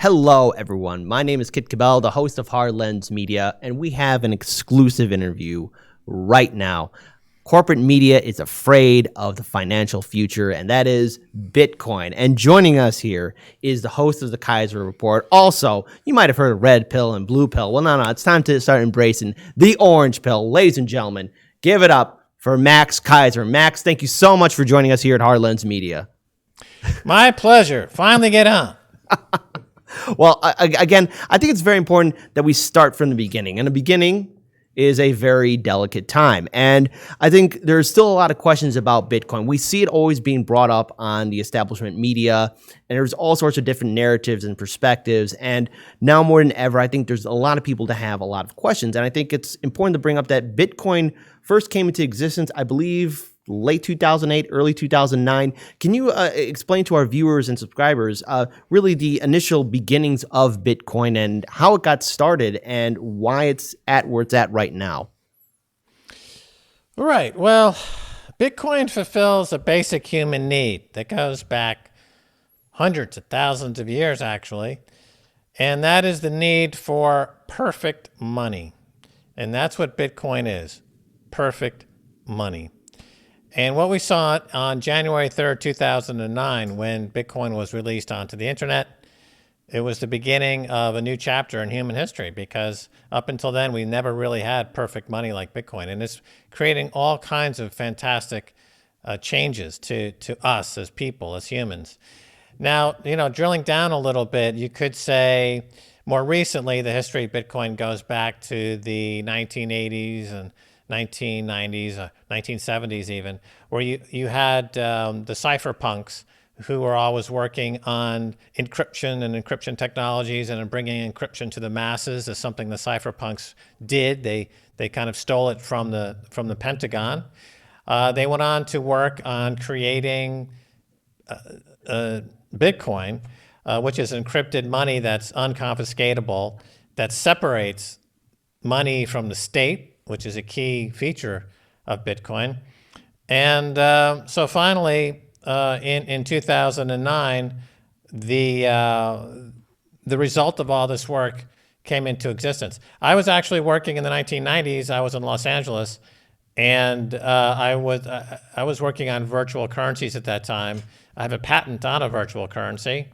Hello, everyone. My name is Kit Cabell, the host of Hard Lens Media, and we have an exclusive interview right now. Corporate media is afraid of the financial future, and that is Bitcoin. And joining us here is the host of the Keiser Report. Also, you might have heard of red pill and blue pill. Well, no, it's time to start embracing the orange pill. Ladies and gentlemen, give it up for Max Keiser. Max, thank you so much for joining us here at Hard Lens Media. My pleasure. Finally get on. Well, again, I think it's very important that we start from the beginning. And the beginning is a very delicate time. And I think there's still a lot of questions about Bitcoin. We see it always being brought up on the establishment media, and there's all sorts of different narratives and perspectives. And now more than ever, I think there's a lot of people that have a lot of questions. And I think it's important to bring up that Bitcoin first came into existence, I believe, late 2008, early 2009. Can you explain to our viewers and subscribers really the initial beginnings of Bitcoin and how it got started and why it's at where it's at right now? Right. Well, Bitcoin fulfills a basic human need that goes back hundreds of thousands of years, actually. And that is the need for perfect money. And that's what Bitcoin is, perfect money. And what we saw on January 3rd, 2009, when Bitcoin was released onto the internet, it was the beginning of a new chapter in human history, because up until then, we never really had perfect money like Bitcoin. And it's creating all kinds of fantastic changes to us as people, as humans. Now, drilling down a little bit, you could say more recently, the history of Bitcoin goes back to the 1980s and 1990s, 1970s even, where you had the cypherpunks who were always working on encryption and encryption technologies and bringing encryption to the masses as something the cypherpunks did. They kind of stole it from the Pentagon. They went on to work on creating Bitcoin, which is encrypted money that's unconfiscatable, that separates money from the state, which is a key feature of Bitcoin. And so finally, in 2009, the result of all this work came into existence. I was actually working in the 1990s. I was in Los Angeles, and I was working on virtual currencies at that time. I have a patent on a virtual currency.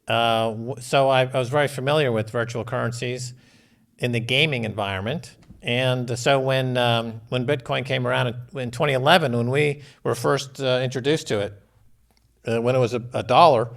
So I was very familiar with virtual currencies in the gaming environment. And so when Bitcoin came around in 2011, when we were first introduced to it, when it was a dollar,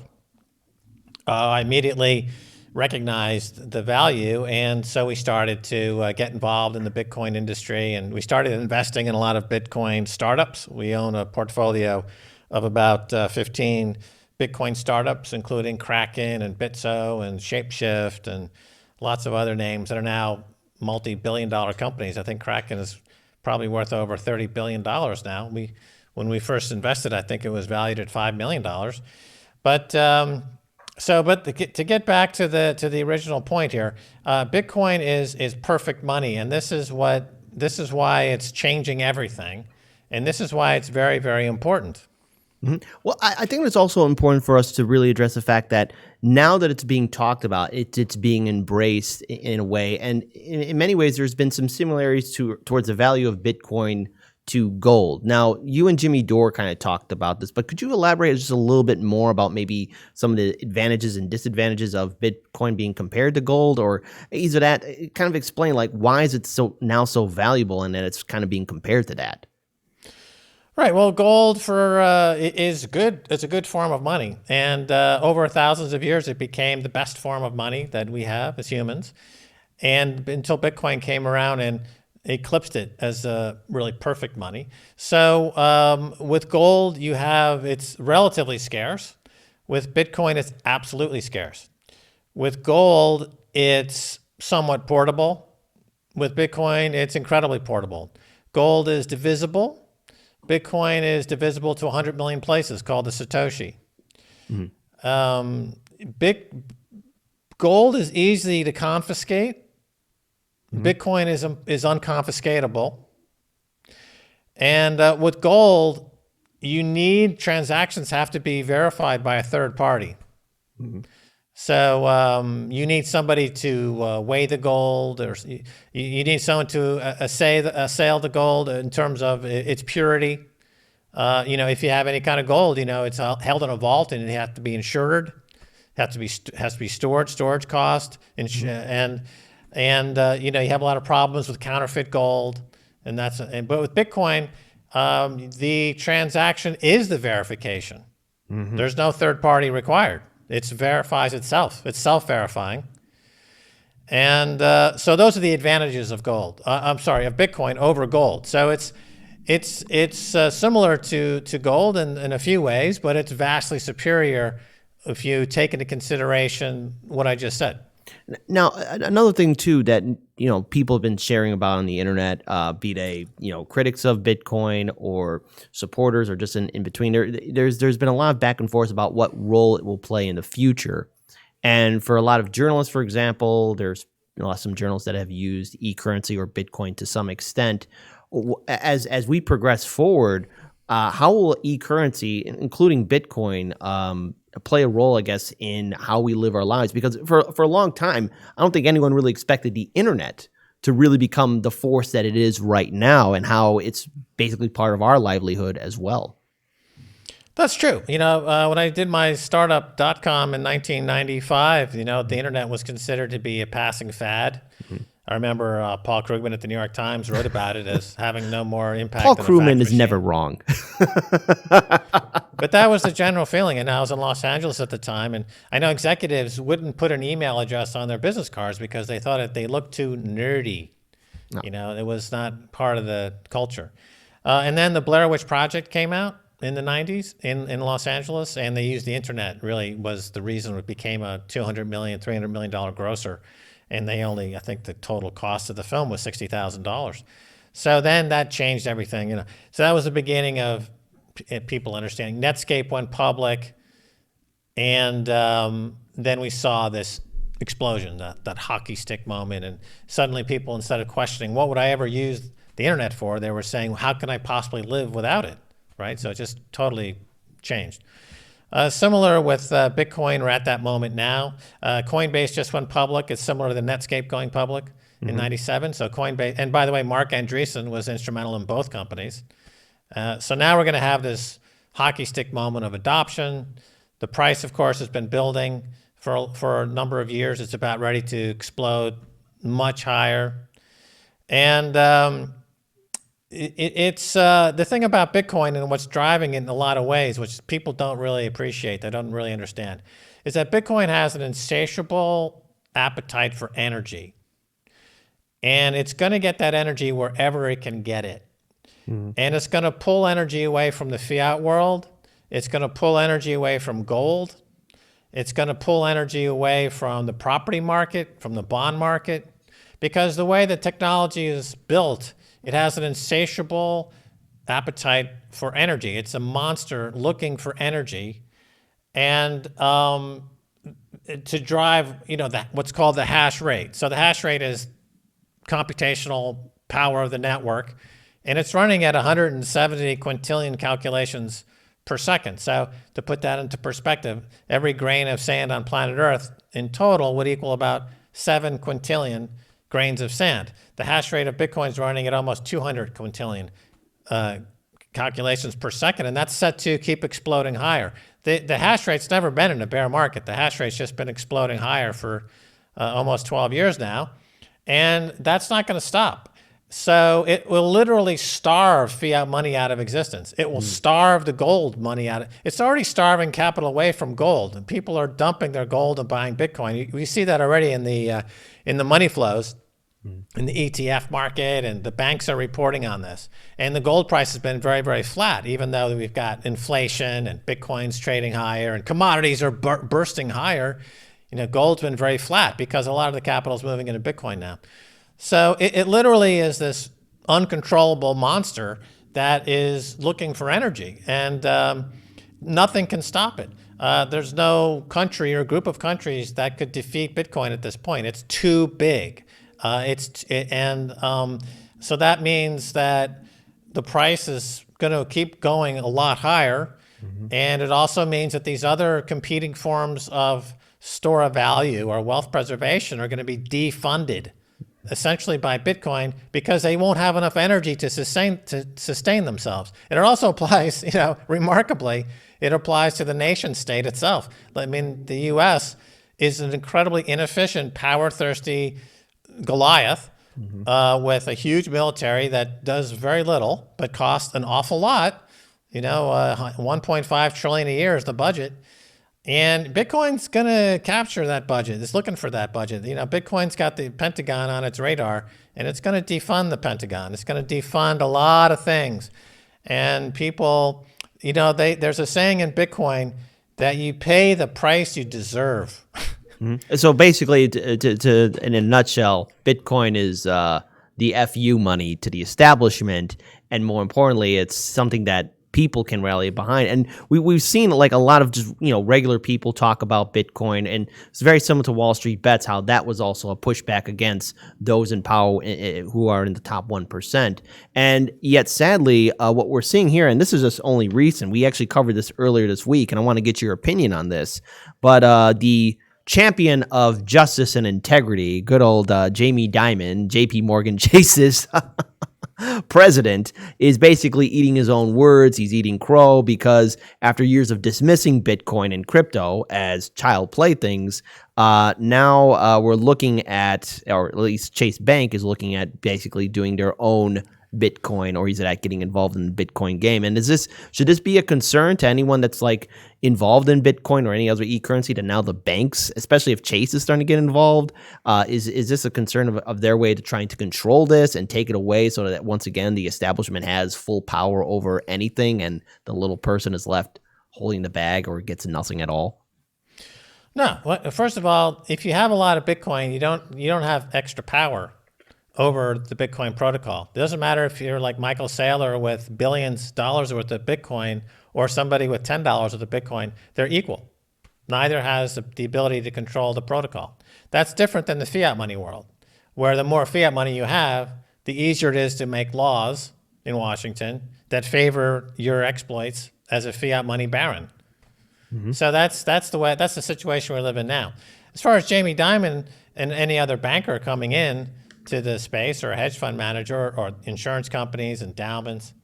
I immediately recognized the value. And so we started to get involved in the Bitcoin industry, and we started investing in a lot of Bitcoin startups. We own a portfolio of about 15 Bitcoin startups, including Kraken and Bitso and Shapeshift and lots of other names that are now multi-billion-dollar companies. I think Kraken is probably worth over $30 billion now. When we first invested, I think it was valued at $5 million. But to get back to the original point here, Bitcoin is perfect money, and this is why it's changing everything, and this is why it's very, very important. Mm-hmm. Well, I think it's also important for us to really address the fact that now that it's being talked about, it's being embraced in a way. And in many ways, there's been some similarities towards the value of Bitcoin to gold. Now, you and Jimmy Dore kind of talked about this, but could you elaborate just a little bit more about maybe some of the advantages and disadvantages of Bitcoin being compared to gold, or either that, kind of explain like why is it now so valuable and that it's kind of being compared to that? Right. Well, gold is good. It's a good form of money, and over thousands of years, it became the best form of money that we have as humans. And until Bitcoin came around and eclipsed it as really perfect money. So with gold, it's relatively scarce. With Bitcoin, it's absolutely scarce. With gold, it's somewhat portable. With Bitcoin, it's incredibly portable. Gold is divisible. Bitcoin is divisible to 100 million places, called the Satoshi. Mm-hmm. Gold is easy to confiscate. Mm-hmm. Bitcoin is unconfiscatable. And with gold, transactions have to be verified by a third party. Mm-hmm. So you need somebody to weigh the gold, or you need someone to assail the gold in terms of its purity. If you have any kind of gold, it's held in a vault and it has to be insured, has to be stored, storage cost, and you have a lot of problems with counterfeit gold, but with Bitcoin, the transaction is the verification. There's no third party required. It verifies itself. It's self-verifying. And so those are the advantages of gold. Of Bitcoin over gold. So it's similar to gold in a few ways, but it's vastly superior if you take into consideration what I just said. Now, another thing too that people have been sharing about on the internet, be they critics of Bitcoin or supporters or just in between, there's been a lot of back and forth about what role it will play in the future. And for a lot of journalists, for example, there's some journalists that have used e-currency or Bitcoin to some extent. As we progress forward, how will e-currency, including Bitcoin, play a role, I guess, in how we live our lives? Because for a long time, I don't think anyone really expected the internet to really become the force that it is right now, and how it's basically part of our livelihood as well. That's true. When I did my startup.com in 1995, the internet was considered to be a passing fad. I remember Paul Krugman at the New York Times wrote about it as having no more impact. Paul than Krugman is never wrong. But that was the general feeling. And I was in Los Angeles at the time, and I know executives wouldn't put an email address on their business cards because they thought they looked too nerdy. No. It was not part of the culture. And then the Blair Witch Project came out in the 90s in Los Angeles, and they used the internet. Really was the reason it became a $200 million, $300 million grosser. And I think the total cost of the film was $60,000. So then that changed everything, So that was the beginning of people understanding. Netscape went public, and then we saw this explosion, that hockey stick moment. And suddenly people, instead of questioning, what would I ever use the internet for, they were saying, how can I possibly live without it, right? So it just totally changed. Similar with Bitcoin, we're at that moment now. Coinbase just went public. It's similar to the Netscape going public in 97. So Coinbase, and by the way, Mark Andreessen was instrumental in both companies. So now we're going to have this hockey stick moment of adoption. The price, of course, has been building for a number of years. It's about ready to explode much higher. And it's the thing about Bitcoin and what's driving it in a lot of ways, which people don't really appreciate, they don't really understand, is that Bitcoin has an insatiable appetite for energy. And it's going to get that energy wherever it can get it. And it's going to pull energy away from the fiat world. It's going to pull energy away from gold. It's going to pull energy away from the property market, from the bond market, because the way the technology is built, it has an insatiable appetite for energy. It's a monster looking for energy, and to drive, what's called the hash rate. So the hash rate is computational power of the network, and it's running at 170 quintillion calculations per second. So to put that into perspective, every grain of sand on planet Earth in total would equal about 7 quintillion grains of sand. The hash rate of Bitcoin is running at almost 200 quintillion calculations per second, and that's set to keep exploding higher. The hash rate's never been in a bear market. The hash rate's just been exploding higher for almost 12 years now, and that's not going to stop. So it will literally starve fiat money out of existence. It will starve the gold money out of it. It's already starving capital away from gold, and people are dumping their gold and buying Bitcoin. We see that already in the money flows in the ETF market, and the banks are reporting on this. And the gold price has been very, very flat, even though we've got inflation and Bitcoin's trading higher and commodities are bursting higher. Gold's been very flat because a lot of the capital is moving into Bitcoin now. So it literally is this uncontrollable monster that is looking for energy, and nothing can stop it. There's no country or group of countries that could defeat Bitcoin at this point. It's too big. So that means that the price is going to keep going a lot higher, and it also means that these other competing forms of store of value or wealth preservation are going to be defunded essentially by Bitcoin because they won't have enough energy to sustain themselves. And it also applies, remarkably, it applies to the nation state itself. I mean, the U.S. is an incredibly inefficient, power-thirsty Goliath with a huge military that does very little but costs an awful lot. 1.5 trillion a year is the budget. And Bitcoin's going to capture that budget. It's looking for that budget. Bitcoin's got the Pentagon on its radar, and it's going to defund the Pentagon. It's going to defund a lot of things. And people, there's a saying in Bitcoin that you pay the price you deserve. So basically, in a nutshell, Bitcoin is the FU money to the establishment, and more importantly, it's something that people can rally behind. And we've seen like a lot of just regular people talk about Bitcoin, and it's very similar to Wall Street Bets, how that was also a pushback against those in power who are in the top 1%. And yet sadly, what we're seeing here, and this is just only recent, we actually covered this earlier this week, and I want to get your opinion on this, but the champion of justice and integrity, good old Jamie Dimon, JP Morgan Chase's president, is basically eating his own words. He's eating crow because after years of dismissing Bitcoin and crypto as child playthings, now we're looking at, or at least Chase Bank is looking at basically doing their own Bitcoin, or is it at getting involved in the Bitcoin game? And should this be a concern to anyone that's like involved in Bitcoin or any other e-currency, that now the banks, especially if Chase is starting to get involved, is this a concern of their way to trying to control this and take it away so that once again the establishment has full power over anything and the little person is left holding the bag or gets nothing at all? No. Well, first of all, if you have a lot of Bitcoin, you don't have extra power over the Bitcoin protocol. It doesn't matter if you're like Michael Saylor with billions of dollars worth of Bitcoin or somebody with $10 worth of Bitcoin. They're equal. Neither has the ability to control the protocol. That's different than the fiat money world, where the more fiat money you have, the easier it is to make laws in Washington that favor your exploits as a fiat money baron. So that's the situation we live in now. As far as Jamie Dimon and any other banker coming in to the space, or a hedge fund manager, or insurance companies, endowments,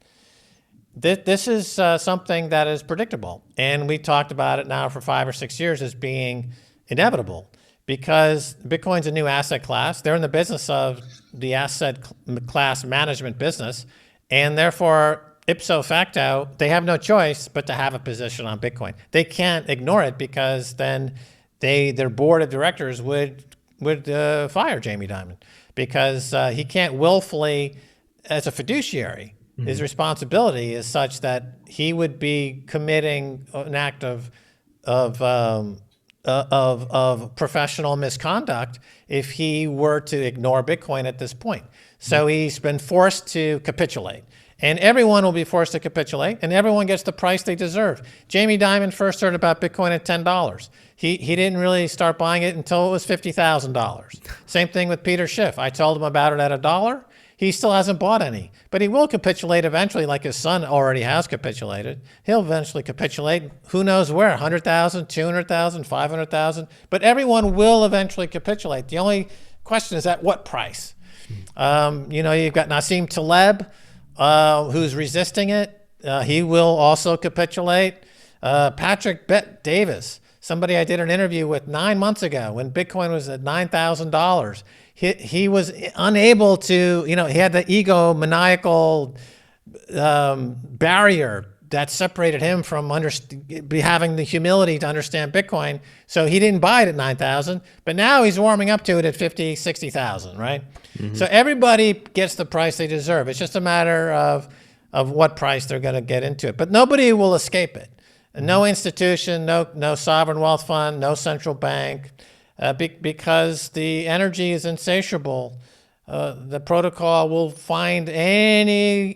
this is something that is predictable. And we talked about it now for 5 or 6 years as being inevitable, because Bitcoin's a new asset class. They're in the business of the asset class management business, and therefore, ipso facto, they have no choice but to have a position on Bitcoin. They can't ignore it, because then their board of directors would fire Jamie Dimon, because he can't willfully, as a fiduciary, his responsibility is such that he would be committing an act of professional misconduct if he were to ignore Bitcoin at this point. So he's been forced to capitulate. And everyone will be forced to capitulate, and everyone gets the price they deserve. Jamie Dimon first heard about Bitcoin at $10. He didn't really start buying it until it was $50,000. Same thing with Peter Schiff. I told him about it at $1. He still hasn't bought any, but he will capitulate eventually, like his son already has capitulated. He'll eventually capitulate, who knows where, 100,000, 200,000, 500,000, but everyone will eventually capitulate. The only question is at what price? You've got Nassim Taleb, who's resisting it. He will also capitulate. Patrick Bet-Davis, somebody I did an interview with 9 months ago when Bitcoin was at $9,000. He was unable to, he had the egomaniacal barrier that separated him from having the humility to understand Bitcoin. So he didn't buy it at 9,000, but now he's warming up to it at 50, 60,000, right? So everybody gets the price they deserve. It's just a matter of what price they're going to get into it. But nobody will escape it. No institution, no sovereign wealth fund, no central bank, because the energy is insatiable. The protocol will find any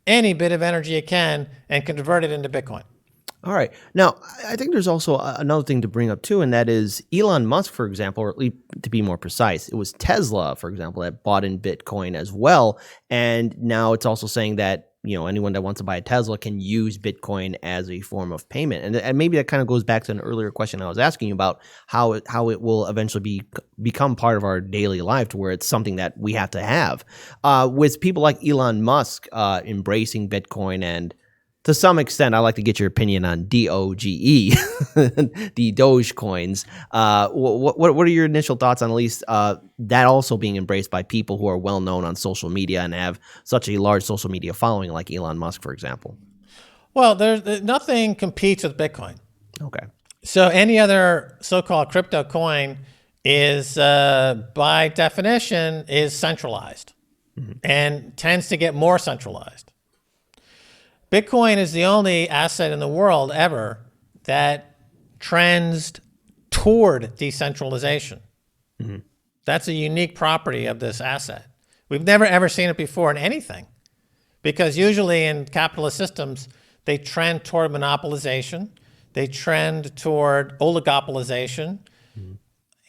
bit of energy it can and convert it into Bitcoin. All right. Now, I think there's also another thing to bring up too, and that is Elon Musk, for example, or at least to be more precise, it was Tesla, for example, that bought in Bitcoin as well. And now it's also saying that anyone that wants to buy a Tesla can use Bitcoin as a form of payment. And maybe that kind of goes back to an earlier question I was asking you about how it will eventually become part of our daily life, to where it's something that we have to have. With people like Elon Musk embracing Bitcoin, and to some extent, I'd like to get your opinion on DOGE, the Doge coins. What are your initial thoughts on at least that also being embraced by people who are well known on social media and have such a large social media following, like Elon Musk, for example? Well, there's nothing competes with Bitcoin. Okay. So any other so-called crypto coin is, by definition, is centralized and tends to get more centralized. Bitcoin is the only asset in the world ever that trends toward decentralization. That's a unique property of this asset. We've never ever seen it before in anything, because usually in capitalist systems, they trend toward monopolization, they trend toward oligopolization,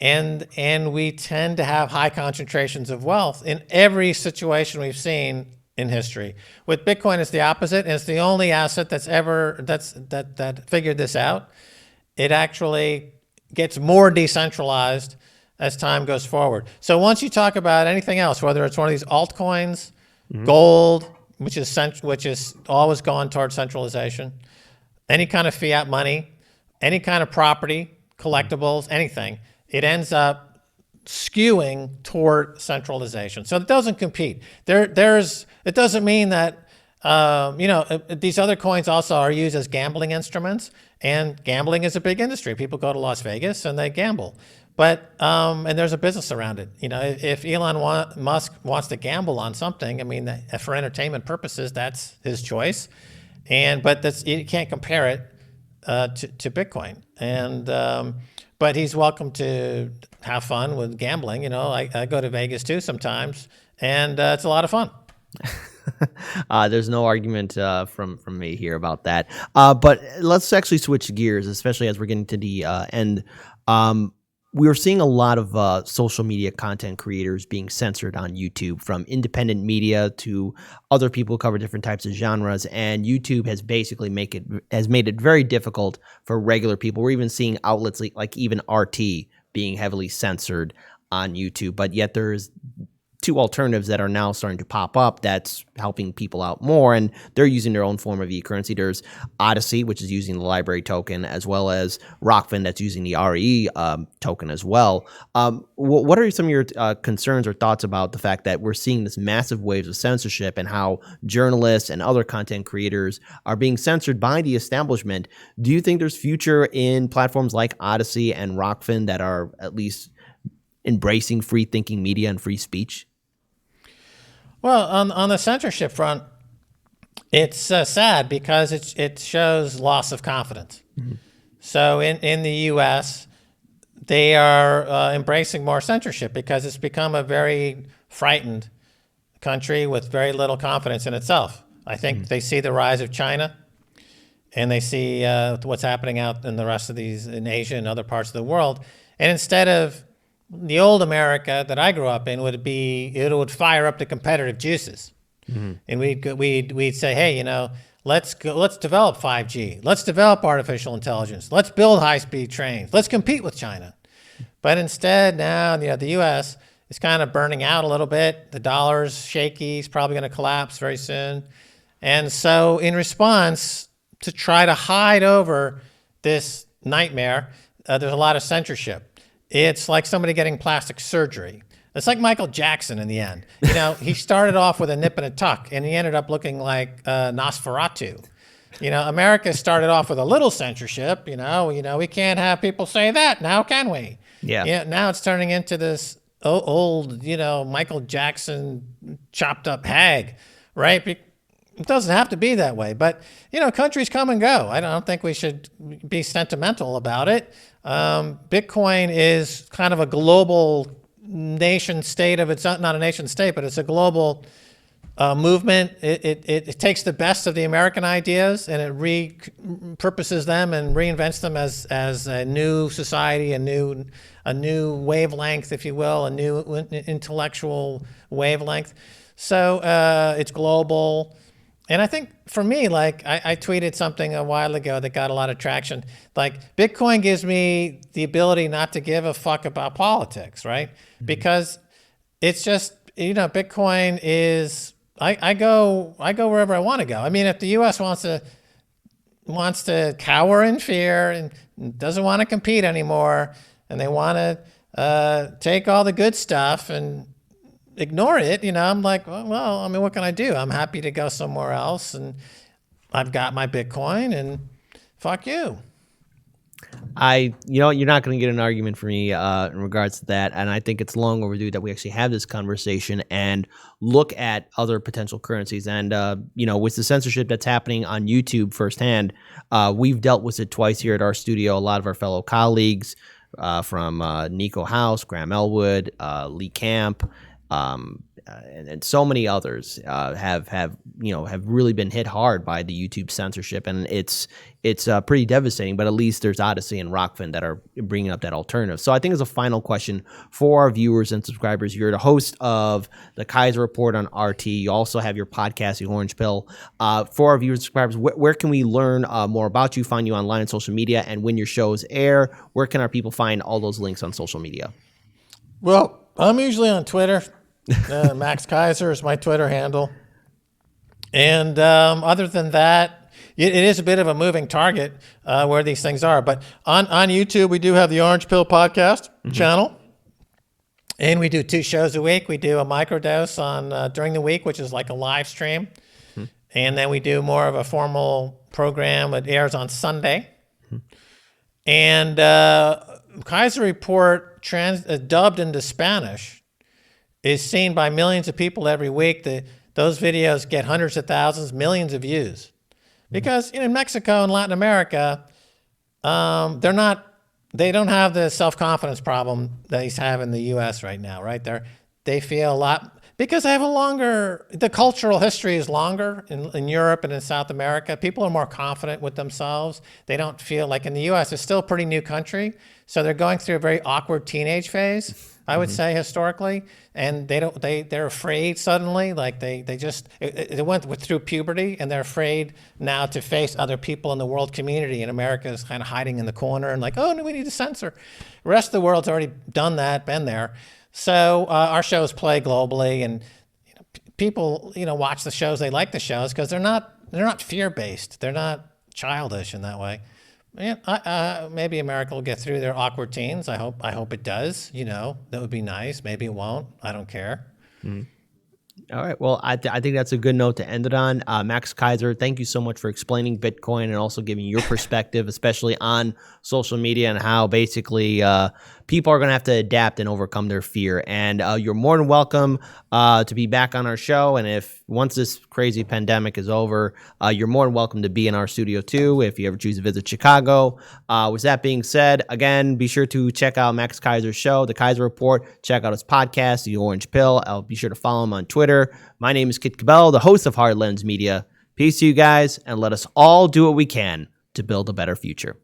and we tend to have high concentrations of wealth in every situation we've seen in history. With Bitcoin, it's the opposite, and it's the only asset that's ever that figured this out. It actually gets more decentralized as time goes forward. So once you talk about anything else, whether it's one of these altcoins, gold, which is always gone towards centralization, any kind of fiat money, any kind of property, collectibles, anything, it ends up skewing toward centralization. So it doesn't compete. It doesn't mean that, these other coins also are used as gambling instruments, and gambling is a big industry. People go to Las Vegas and they gamble. But, and there's a business around it. If Elon Musk wants to gamble on something, I mean, for entertainment purposes, that's his choice. But you can't compare it to Bitcoin. But he's welcome to have fun with gambling. I go to Vegas too sometimes, and it's a lot of fun. There's no argument from me here about that. But let's actually switch gears, especially as we're getting to the end. We're seeing a lot of social media content creators being censored on YouTube, from independent media to other people who cover different types of genres. And YouTube has basically made it very difficult for regular people. We're even seeing outlets like even RT being heavily censored on YouTube. But yet there's two alternatives that are now starting to pop up that's helping people out more, and they're using their own form of e-currency. There's Odyssey, which is using the library token, as well as Rockfin, that's using the RE token as well. What are some of your concerns or thoughts about the fact that we're seeing this massive waves of censorship, and how journalists and other content creators are being censored by the establishment? Do you think there's future in platforms like Odyssey and Rockfin that are at least embracing free thinking media and free speech? Well, on the censorship front, it's sad because it shows loss of confidence. So in the U.S., they are embracing more censorship because it's become a very frightened country with very little confidence in itself. I think they see the rise of China, and they see what's happening out in the rest of in Asia and other parts of the world. And instead of the old America that I grew up in, it would fire up the competitive juices, and we'd say, hey, let's develop 5G, let's develop artificial intelligence, let's build high-speed trains, let's compete with China. But instead, now the U.S. is kind of burning out a little bit. The dollar's shaky; it's probably going to collapse very soon. And so, in response to try to hide over this nightmare, there's a lot of censorship. It's like somebody getting plastic surgery. It's like Michael Jackson in the end. He started off with a nip and a tuck, and he ended up looking like Nosferatu. America started off with a little censorship. We can't have people say that now, can we? Yeah. Now it's turning into this old, Michael Jackson chopped up hag, right? It doesn't have to be that way, but countries come and go. I don't think we should be sentimental about it. Bitcoin is kind of a global nation state it's not a nation state, but it's a global movement. It takes the best of the American ideas and it repurposes them and reinvents them as a new society, a new wavelength, if you will, a new intellectual wavelength. So it's global. And I think for me, like I tweeted something a while ago that got a lot of traction. Like Bitcoin gives me the ability not to give a fuck about politics, right? Because it's just, Bitcoin is, I go wherever I want to go. I mean, if the U.S. wants to cower in fear and doesn't want to compete anymore, and they want to take all the good stuff and ignore it, I'm like, well, I mean, what can I do? I'm happy to go somewhere else, and I've got my Bitcoin, and fuck you. You're not going to get an argument from me in regards to that, and I think it's long overdue that we actually have this conversation and look at other potential currencies. And with the censorship that's happening on YouTube firsthand, we've dealt with it twice here at our studio. A lot of our fellow colleagues from Nico House, Graham Elwood, Lee Camp, and so many others have really been hit hard by the YouTube censorship, and it's pretty devastating. But at least there's Odyssey and Rockfin that are bringing up that alternative. So I think as a final question for our viewers and subscribers, you're the host of the Keiser Report on RT. You also have your podcast, The Orange Pill. For our viewers and subscribers, where can we learn more about you, find you online on social media, and when your shows air? Where can our people find all those links on social media? Well, I'm usually on Twitter. Max Keiser is my Twitter handle. And other than that, it is a bit of a moving target where these things are. But on YouTube, we do have the Orange Pill podcast channel. And we do 2 shows a week. We do a microdose on during the week, which is like a live stream. And then we do more of a formal program. It airs on Sunday. And Keiser Report dubbed into Spanish is seen by millions of people every week. Those videos get hundreds of thousands, millions of views. Because in Mexico and Latin America, they don't have the self-confidence problem that he's having in the U.S. right now, right? They feel a lot, because they have the cultural history is longer in Europe and in South America. People are more confident with themselves. They don't feel like in the U.S., it's still a pretty new country. So they're going through a very awkward teenage phase, I would say, historically, and they're afraid suddenly, like they went through puberty, and they're afraid now to face other people in the world community, and America is kind of hiding in the corner and like, oh, no, we need to censor. The rest of the world's already done that, been there. So our shows play globally, and people watch the shows. They like the shows because they're not fear-based. They're not childish in that way. Yeah, maybe America will get through their awkward teens. I hope it does. That would be nice. Maybe it won't. I don't care. All right. Well, I think that's a good note to end it on. Max Keiser, thank you so much for explaining Bitcoin and also giving your perspective, especially on social media and how basically people are going to have to adapt and overcome their fear. And you're more than welcome to be back on our show. And if once this crazy pandemic is over, you're more than welcome to be in our studio too, if you ever choose to visit Chicago. With that being said, again, be sure to check out Max Keiser's show, The Keiser Report. Check out his podcast, The Orange Pill. I'll be sure to follow him on Twitter. My name is Kit Cabell, the host of Hard Lens Media. Peace to you guys, and let us all do what we can to build a better future.